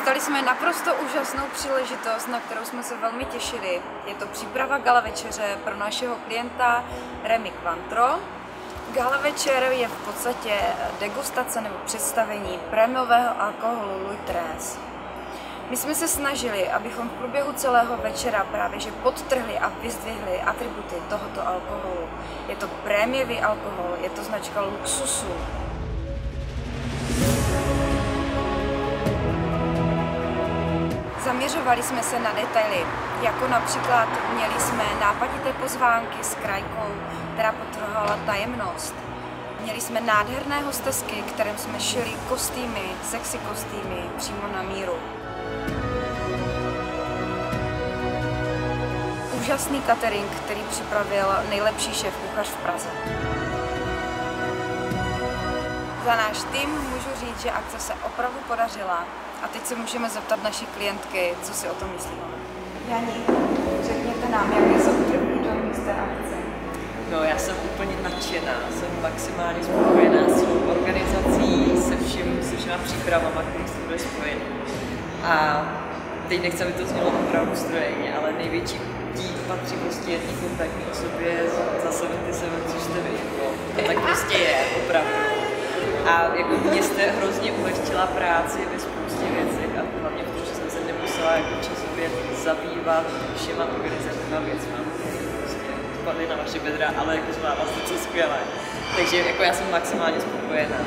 Dostali jsme naprosto úžasnou příležitost, na kterou jsme se velmi těšili. Je to příprava gala večeře pro našeho klienta Remy Quantro. Gala večer je v podstatě degustace nebo představení prémiového alkoholu Louis XIII. My jsme se snažili, abychom v průběhu celého večera právě že podtrhli a vyzdvihli atributy tohoto alkoholu. Je to prémiový alkohol, je to značka luxusu. Zaměřovali jsme se na detaily, jako například měli jsme nápadité pozvánky s krajkou, která potrhala tajemnost. Měli jsme nádherné hostesky, kterým jsme šili kostýmy, sexy kostýmy přímo na míru. Úžasný catering, který připravil nejlepší šéf kuchař v Praze. Za náš tým můžu říct, že akce se opravdu podařila a teď se můžeme zeptat naší klientky, co si o tom myslí. Jani, řekněte nám, jaké jsou první dojmy z té akce. No, já jsem úplně nadšená, jsem maximálně spokojená s celou organizací, se všema přípravama, které jsou byly spojeny. A teď nechci, aby to znělo opravdu strojně, ale největší dík patří prostě jedné kontaktní osobě za 77, což jste vy. To tak prostě je, opravdu. A jako mě jste hrozně ulehčila práci ve spoustě věcech a hlavně v tom, že jsem se nemusela jako časově zabývat všema organizačníma věcma. Prostě spadly na vaše bedra, ale jako zvládla jste to skvěle. Takže jako já jsem maximálně spokojená.